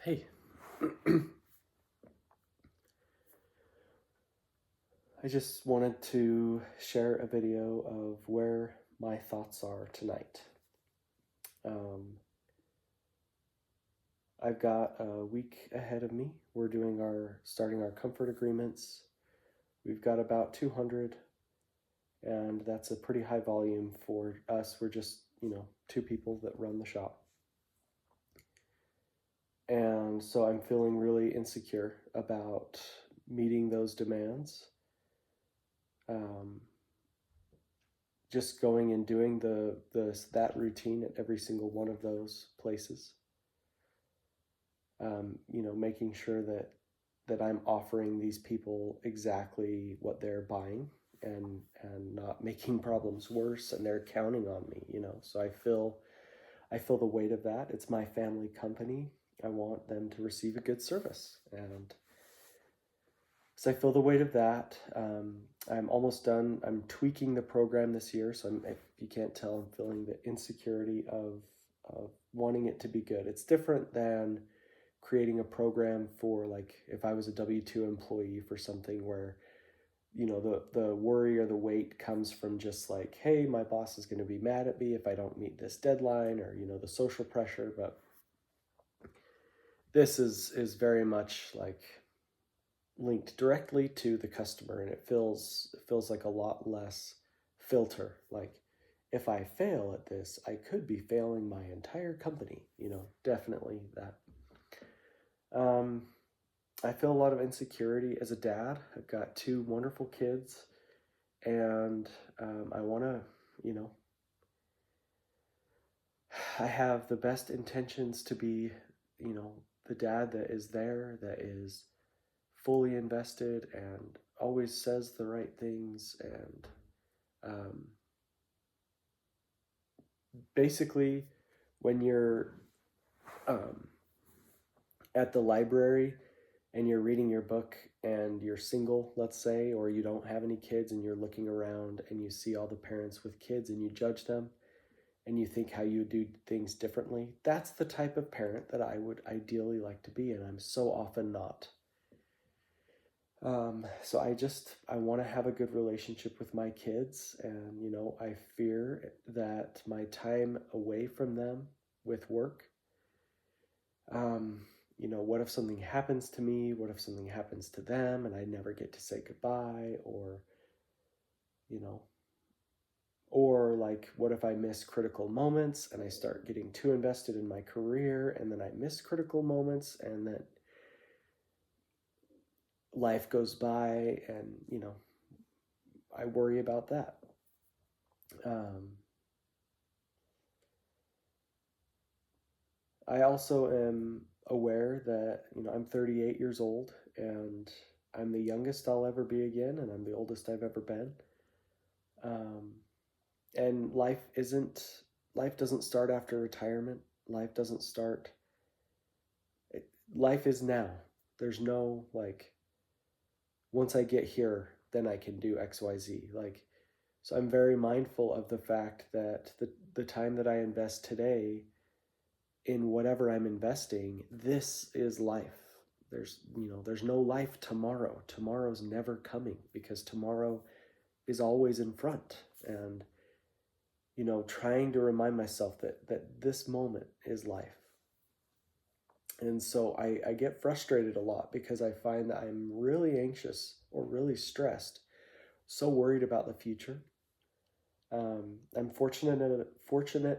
Hey, I just wanted to share a video of where my thoughts are tonight. Um, I've got a week ahead of me. We're starting our comfort agreements. We've got about 200, and that's a pretty high volume for us. We're just, two people that run the shop. And so I'm feeling really insecure about meeting those demands. Um, just going and doing that routine at every single one of those places. Making sure that I'm offering these people exactly what they're buying and not making problems worse, and they're counting on me. So I feel the weight of that. It's my family company. I want them to receive a good service, and so I feel the weight of that. I'm almost done. I'm tweaking the program this year. So if you can't tell, I'm feeling the insecurity of wanting it to be good. It's different than creating a program for, like, if I was a W-2 employee for something where, the worry or the weight comes from just like, hey, my boss is going to be mad at me if I don't meet this deadline, or, the social pressure. But this is very much like linked directly to the customer, and it feels like a lot less filter. Like, if I fail at this, I could be failing my entire company. Definitely that. um I feel a lot of insecurity as a dad. I've got two wonderful kids, and I want to, you know I have the best intentions to be, the dad that is there, that is fully invested and always says the right things. And um, basically, when you're um, at the library and you're reading your book and you're single, let's say, or you don't have any kids, and you're looking around and you see all the parents with kids and you judge them and you think how you do things differently, that's the type of parent that I would ideally like to be, and I'm so often not. So I want to have a good relationship with my kids, and I fear that my time away from them with work, um, what if something happens to me? What if something happens to them and I never get to say goodbye? Or, you know, or like, what if I miss critical moments and I start getting too invested in my career, and then I miss critical moments, and then life goes by, and, I worry about that. Um, I also am aware that, I'm 38 years old, and I'm the youngest I'll ever be again, and I'm the oldest I've ever been. Um, and life doesn't start after retirement. Life doesn't start. Life is now. There's no, like, once I get here, then I can do XYZ. Like, so I'm very mindful of the fact that the time that I invest today in whatever I'm investing, this is life. There's no life tomorrow. Tomorrow's never coming, because tomorrow is always in front. And, trying to remind myself that this moment is life. And so I get frustrated a lot because I find that I'm really anxious or really stressed, so worried about the future. I'm fortunate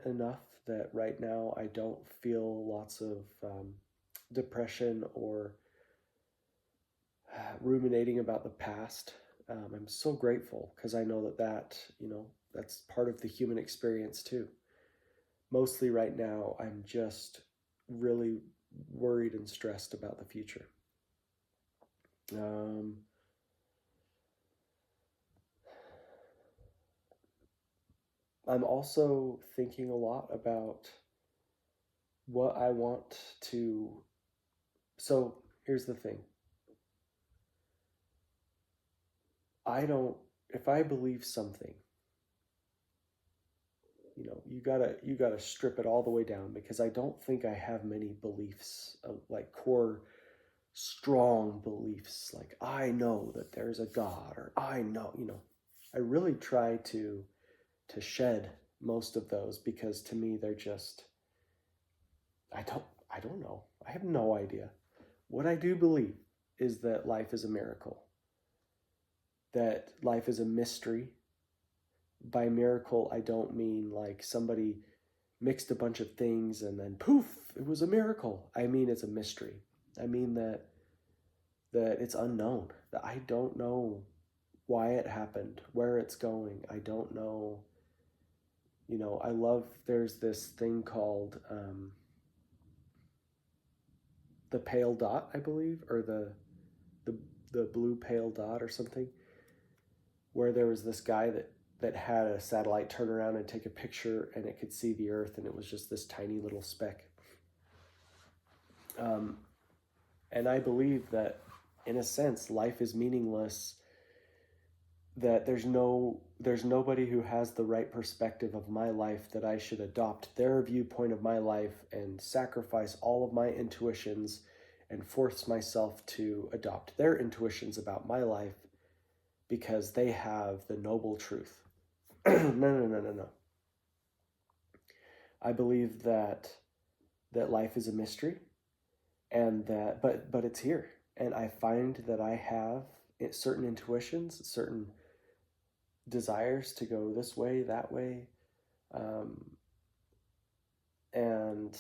enough that right now I don't feel lots of depression or ruminating about the past. I'm so grateful, because I know that's part of the human experience too. Mostly right now, I'm just really worried and stressed about the future. Um, I'm also thinking a lot about what I want to. So here's the thing. If I believe something, you gotta strip it all the way down, because I don't think I have many beliefs, like core strong beliefs, like I know that there's a God, or I know, I really try to shed most of those, because to me they're just, I don't know. I have no idea. What I do believe is that life is a miracle, that life is a mystery. By miracle, I don't mean like somebody mixed a bunch of things and then poof, it was a miracle. I mean it's a mystery. I mean that it's unknown. That I don't know why it happened, where it's going. I don't know. I love, there's this thing called the pale dot, I believe, or the the blue pale dot or something, where there was this guy that had a satellite turn around and take a picture, and it could see the Earth, and it was just this tiny little speck. And I believe that, in a sense, life is meaningless. That there's nobody who has the right perspective of my life, that I should adopt their viewpoint of my life and sacrifice all of my intuitions and force myself to adopt their intuitions about my life because they have the noble truth. No. I believe that life is a mystery, and that but it's here, and I find that I have certain intuitions, certain desires to go this way, that way, and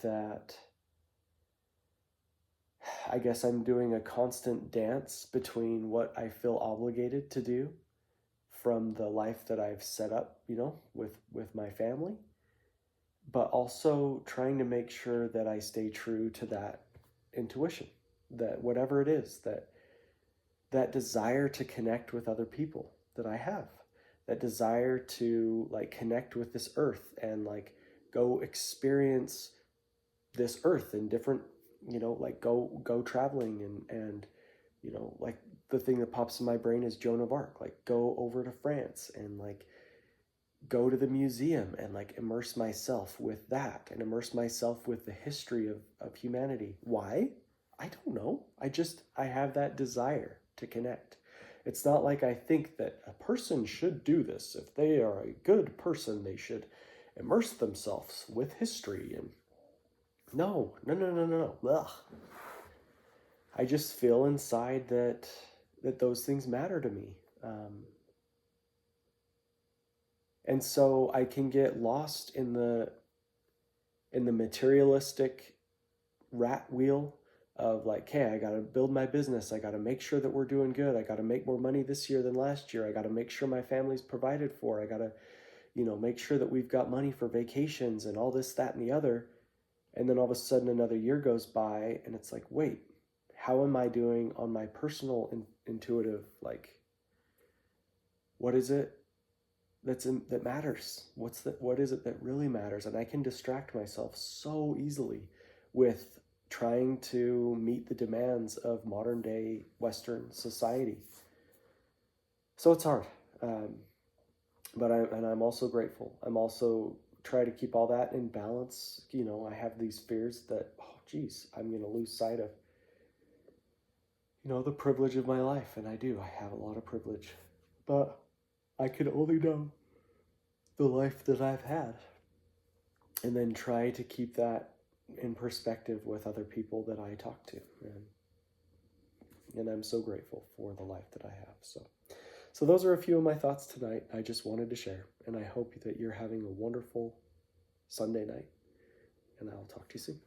that I guess I'm doing a constant dance between what I feel obligated to do from the life that I've set up, with my family, but also trying to make sure that I stay true to that intuition, that whatever it is, that desire to connect with other people that I have, that desire to like connect with this earth and like go experience this earth in different, like go traveling, and like the thing that pops in my brain is Joan of Arc, like go over to France and like go to the museum and like immerse myself with that, and immerse myself with the history of humanity. Why? I don't know. I have that desire to connect. It's not like I think that a person should do this. If they are a good person, they should immerse themselves with history. And no. Ugh. I just feel inside that those things matter to me. And so I can get lost in the materialistic rat wheel of like, hey, I got to build my business. I got to make sure that we're doing good. I got to make more money this year than last year. I got to make sure my family's provided for. I got to, make sure that we've got money for vacations and all this, that, and the other. And then all of a sudden another year goes by, and it's like, wait, how am I doing on my personal intuitive, like, what is it that matters? What is it that really matters? And I can distract myself so easily with trying to meet the demands of modern day Western society. So it's hard, but I'm also grateful. I'm also try to keep all that in balance. I have these fears that, oh geez, I'm going to lose sight of, the privilege of my life, and I do. I have a lot of privilege, but I can only know the life that I've had, and then try to keep that in perspective with other people that I talk to, and I'm so grateful for the life that I have. So those are a few of my thoughts tonight. I just wanted to share, and I hope that you're having a wonderful Sunday night, and I'll talk to you soon.